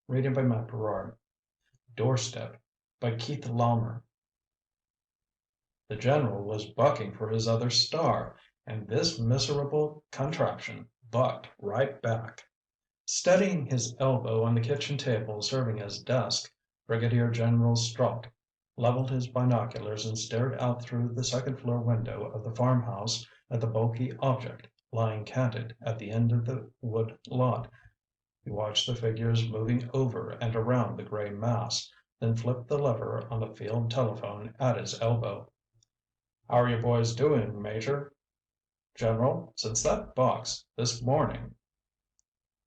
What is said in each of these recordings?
Reading by Matt Berard. Doorstep by Keith Laumer. The general was bucking for his other star, and this miserable contraption bucked right back. Steadying his elbow on the kitchen table serving as desk, Brigadier General Strott leveled his binoculars and stared out through the second-floor window of the farmhouse at the bulky object lying canted at the end of the wood lot. He watched the figures moving over and around the gray mass, then flipped the lever on the field telephone at his elbow. "How are you boys doing, Major?" "General, since that box this morning—"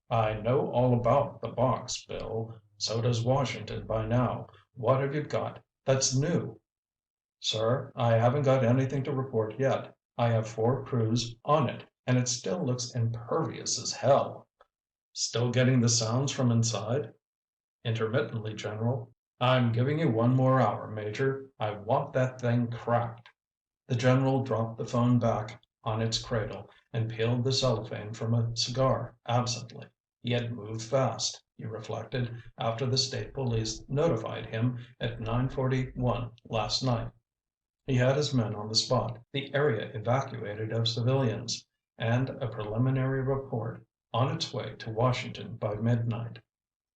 "I know all about the box, Bill. So does Washington by now. What have you got that's new?" "Sir, I haven't got anything to report yet. I have 4 crews on it, and it still looks impervious as hell." "Still getting the sounds from inside?" "Intermittently, General." "I'm giving you 1 more hour, Major. I want that thing cracked." The general dropped the phone back on its cradle and peeled the cellophane from a cigar absently. He had moved fast, he reflected, after the state police notified him at 9:41 last night. He had his men on the spot, the area evacuated of civilians, and a preliminary report on its way to Washington by midnight.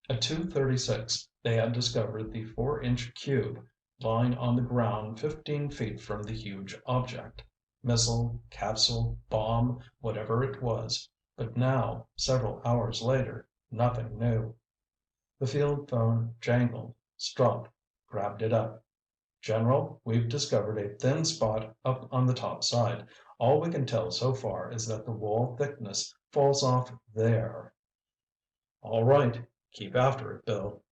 At 2:36 they had discovered the 4-inch cube lying on the ground 15 feet from the huge object. Missile, capsule, bomb, whatever it was. But now, several hours later, nothing new. The field phone jangled. Strott grabbed it up. "General, we've discovered a thin spot up on the top side. All we can tell so far is that the wall thickness falls off there." "All right. Keep after it, Bill."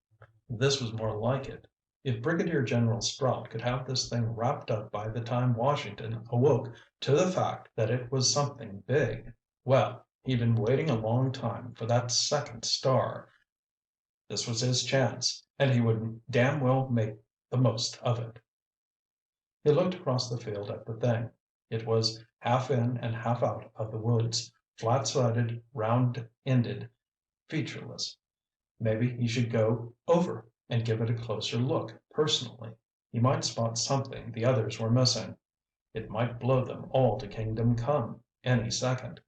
This was more like it. If Brigadier General Strott could have this thing wrapped up by the time Washington awoke to the fact that it was something big, well, he'd been waiting a long time for that second star. This was his chance, and he would damn well make the most of it. He looked across the field at the thing. It was half in and half out of the woods, flat-sided, round-ended, featureless. Maybe he should go over and give it a closer look personally. He might spot something the others were missing. It might blow them all to kingdom come any second.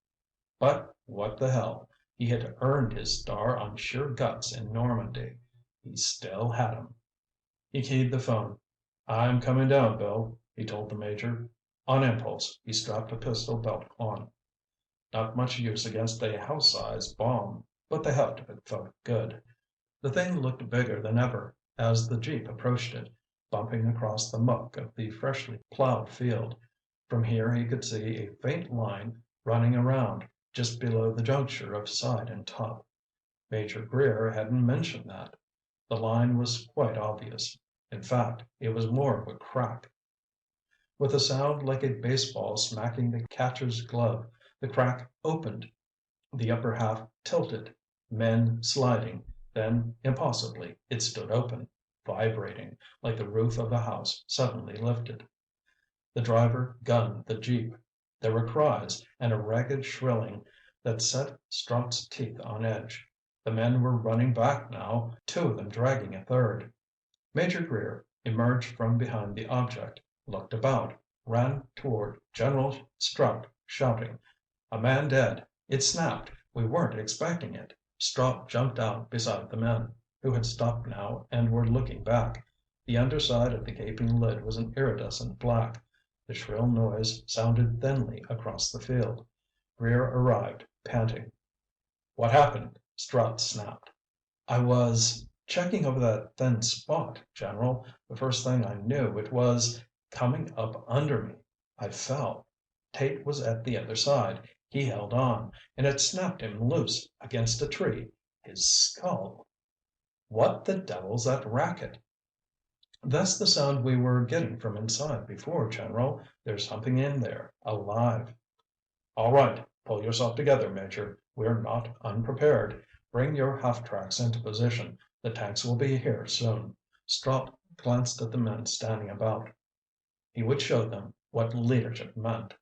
But what the hell? He had earned his star on sheer guts in Normandy. He still had 'em. He keyed the phone. "I'm coming down, Bill," he told the major. On impulse, he strapped a pistol belt on. Not much use against a house-sized bomb, but the heft of it felt good. The thing looked bigger than ever as the jeep approached it, bumping across the muck of the freshly plowed field. From here he could see a faint line running around, just below the juncture of side and top. Major Greer hadn't mentioned that. The line was quite obvious. In fact, it was more of a crack. With a sound like a baseball smacking the catcher's glove, the crack opened. The upper half tilted, men sliding, then impossibly it stood open, vibrating, like the roof of a house suddenly lifted. The driver gunned the jeep. There were cries and a ragged shrilling that set Strott's teeth on edge. The men were running back now, 2 of them dragging a third. Major Greer emerged from behind the object, looked about, ran toward General Strott, shouting, "A man dead! It snapped! We weren't expecting it!" Strott jumped out beside the men, who had stopped now and were looking back. The underside of the gaping lid was an iridescent black. The shrill noise sounded thinly across the field. Greer arrived, panting. "What happened?" Strott snapped. "I was checking over that thin spot, General. The first thing I knew it was coming up under me. I fell. Tate was at the other side. He held on, and it snapped him loose against a tree. His skull—" "What the devil's that racket?" "That's the sound we were getting from inside before, General. There's something in there, alive." "All right. Pull yourself together, Major. We're not unprepared. Bring your half-tracks into position. The tanks will be here soon." Strott glanced at the men standing about. He would show them what leadership meant.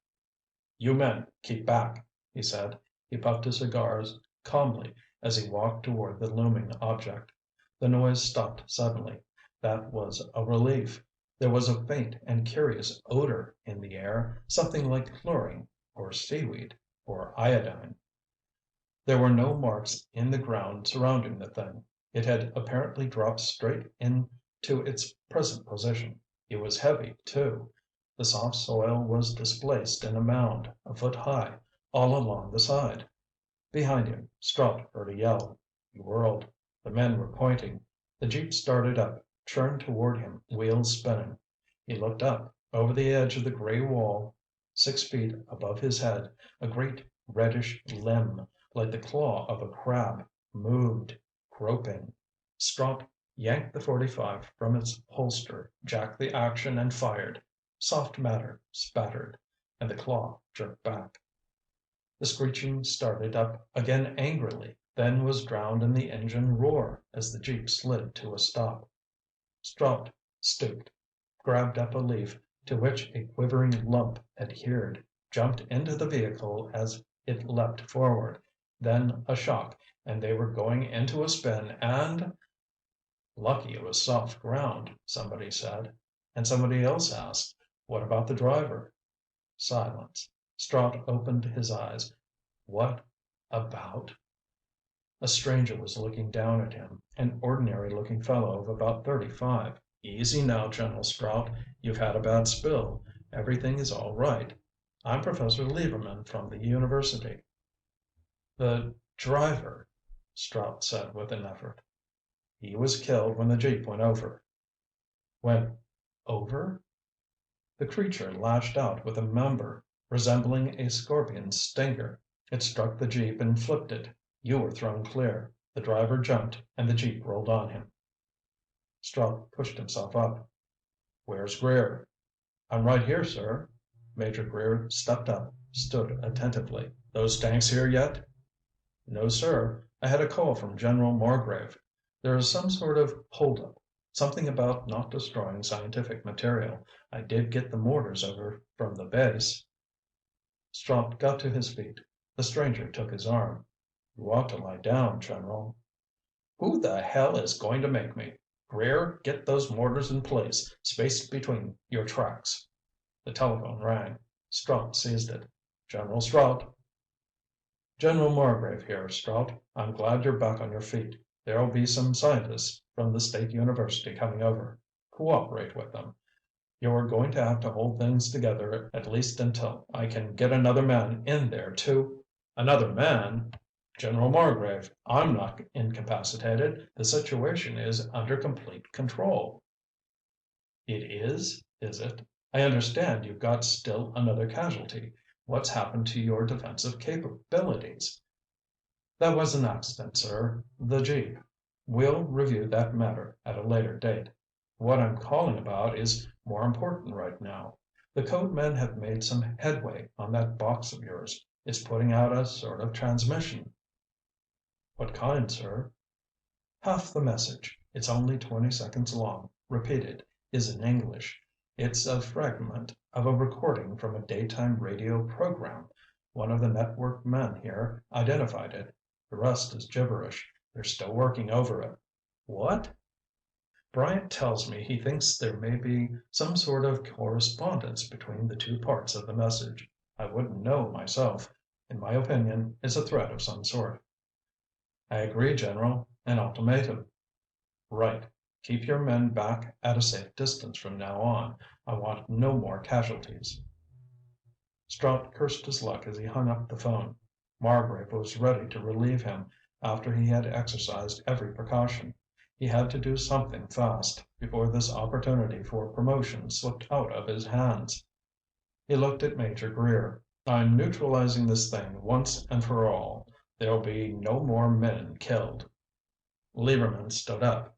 "You men keep back," he said. He puffed his cigars calmly as he walked toward the looming object. The noise stopped suddenly. That was a relief. There was a faint and curious odor in the air, something like chlorine, or seaweed, or iodine. There were no marks in the ground surrounding the thing. It had apparently dropped straight into its present position. It was heavy, too. The soft soil was displaced in a mound, a foot high, all along the side. Behind him, Strout heard a yell. He whirled. The men were pointing. The jeep started up, churned toward him, wheels spinning. He looked up. Over the edge of the gray wall, 6 feet above his head, a great reddish limb, like the claw of a crab, moved, groping. Strout yanked the .45 from its holster, jacked the action and fired. Soft matter spattered, and the claw jerked back. The screeching started up again angrily, then was drowned in the engine roar as the jeep slid to a stop. Strout stooped, grabbed up a leaf to which a quivering lump adhered, jumped into the vehicle as it leaped forward. Then a shock, and they were going into a spin and— "Lucky it was soft ground," somebody said. And somebody else asked, "What about the driver?" Silence. Strout opened his eyes. "What about?" A stranger was looking down at him, an ordinary-looking fellow of about 35. "Easy now, General Strout. You've had a bad spill. Everything is all right. I'm Professor Lieberman from the university." "The driver," Strout said with an effort. "He was killed when the jeep went over." "Went over?" "The creature lashed out with a member resembling a scorpion's stinger. It struck the jeep and flipped it. You were thrown clear. The driver jumped and the jeep rolled on him." Strout pushed himself up. "Where's Greer?" "I'm right here, sir." Major Greer stepped up, stood attentively. "Those tanks here yet?" "No, sir. I had a call from General Margrave. There is some sort of holdup. Something about not destroying scientific material. I did get the mortars over from the base." Strout got to his feet. The stranger took his arm. "You ought to lie down, General." "Who the hell is going to make me? Greer, get those mortars in place, spaced between your tracks." The telephone rang. Strout seized it. "General Strout." "General Margrave here, Strout. I'm glad you're back on your feet. There'll be some scientists from the State University coming over. Cooperate with them. You're going to have to hold things together at least until I can get another man in there to—" "Another man? General Margrave, I'm not incapacitated. The situation is under complete control." "It is it? I understand you've got still another casualty. What's happened to your defensive capabilities?" "That was an accident, sir. The jeep. We'll review that matter at a later date. What I'm calling about is more important right now. The code men have made some headway on that box of yours. It's putting out a sort of transmission." "What kind, sir?" "Half the message. It's only 20 seconds long, repeated, is in English. It's a fragment of a recording from a daytime radio program. One of the network men here identified it. The rest is gibberish. They're still working over it." "What?" "Bryant tells me he thinks there may be some sort of correspondence between the two parts of the message. I wouldn't know myself. In my opinion, it's a threat of some sort." "I agree, General. An ultimatum." "Right. Keep your men back at a safe distance from now on. I want no more casualties." Strout cursed his luck as he hung up the phone. Margrave was ready to relieve him after he had exercised every precaution. He had to do something fast, before this opportunity for promotion slipped out of his hands. He looked at Major Greer. "I'm neutralizing this thing once and for all. There'll be no more men killed." Lieberman stood up.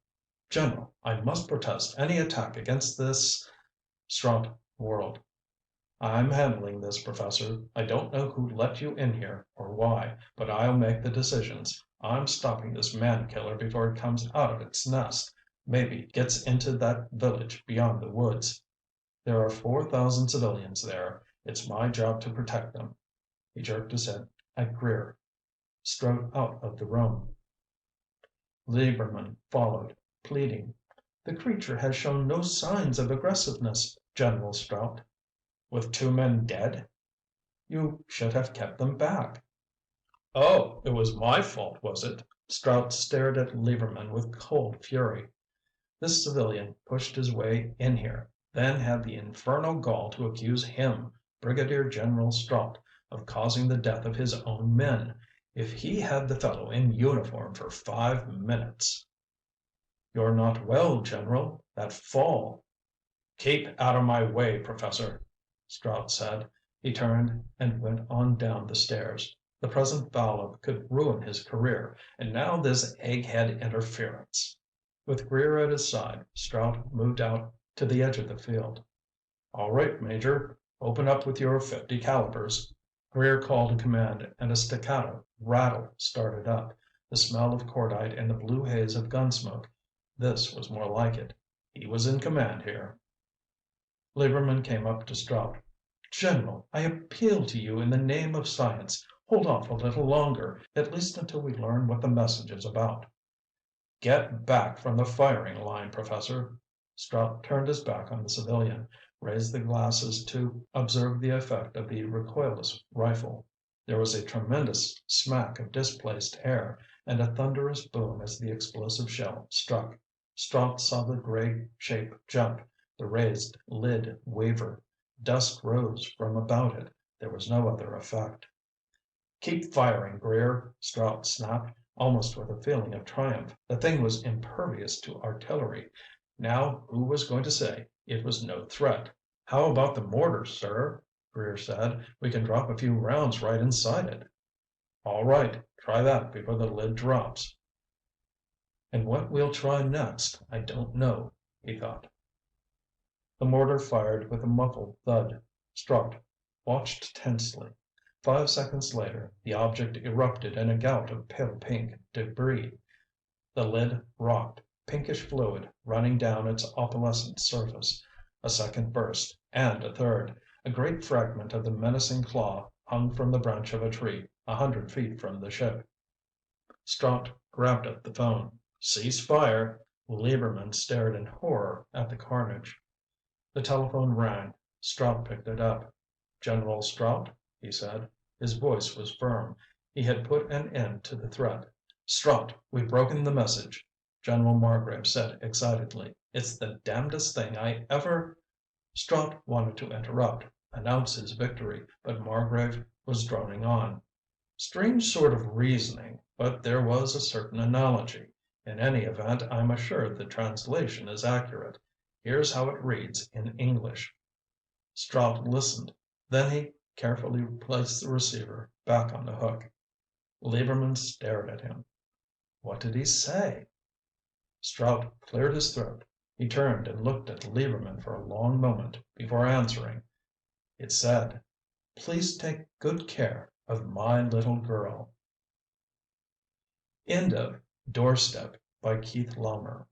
"General, I must protest any attack against this—" Strout whirled. "I'm handling this, Professor. I don't know who let you in here or why, but I'll make the decisions. I'm stopping this man killer before it comes out of its nest, maybe gets into that village beyond the woods. There are 4,000 civilians there. It's my job to protect them." He jerked his head at Greer, strode out of the room. Lieberman followed, pleading. "The creature has shown no signs of aggressiveness, General Strout." "With 2 men dead?" "You should have kept them back." "Oh, it was my fault, was it?" Strout stared at Lieberman with cold fury. This civilian pushed his way in here, then had the infernal gall to accuse him, Brigadier General Strout, of causing the death of his own men. If he had the fellow in uniform for 5 minutes— "You're not well, General. That fall—" "Keep out of my way, Professor," Strout said. He turned and went on down the stairs. The present valve could ruin his career, and now this egghead interference. With Greer at his side, Strout moved out to the edge of the field. "All right, Major. Open up with your .50 calibers." Greer called a command and a staccato rattle started up, the smell of cordite and the blue haze of gun smoke. This was more like it. He was in command here. Lieberman came up to Strout. "General, I appeal to you in the name of science. Hold off a little longer, at least until we learn what the message is about." "Get back from the firing line, Professor." Strout turned his back on the civilian, raised the glasses to observe the effect of the recoilless rifle. There was a tremendous smack of displaced air, and a thunderous boom as the explosive shell struck. Strout saw the gray shape jump, the raised lid waver. Dust rose from about it. There was no other effect. "Keep firing, Greer," Strout snapped, almost with a feeling of triumph. The thing was impervious to artillery. Now who was going to say it was no threat? "How about the mortar, sir?" Greer said. "We can drop a few rounds right inside it." "All right. Try that before the lid drops." "And what we'll try next, I don't know," he thought. The mortar fired with a muffled thud. Strout watched tensely. 5 seconds later, the object erupted in a gout of pale pink debris. The lid rocked, pinkish fluid running down its opalescent surface. A second burst, and a third. A great fragment of the menacing claw hung from the branch of a tree 100 feet from the ship. Strout grabbed up the phone. "Cease fire." Lieberman stared in horror at the carnage. The telephone rang. Strout picked it up. "General Strout?" he said. His voice was firm. He had put an end to the threat. "Strout, we've broken the message," General Margrave said excitedly. "It's the damnedest thing I ever—" Strout wanted to interrupt, announce his victory, but Margrave was droning on. "Strange sort of reasoning, but there was a certain analogy. In any event, I'm assured the translation is accurate. Here's how it reads in English." Strout listened. Then he carefully placed the receiver back on the hook. Lieberman stared at him. "What did he say?" Strout cleared his throat. He turned and looked at Lieberman for a long moment before answering. "It said, 'Please take good care of my little girl.'" End of Doorstep by Keith Laumer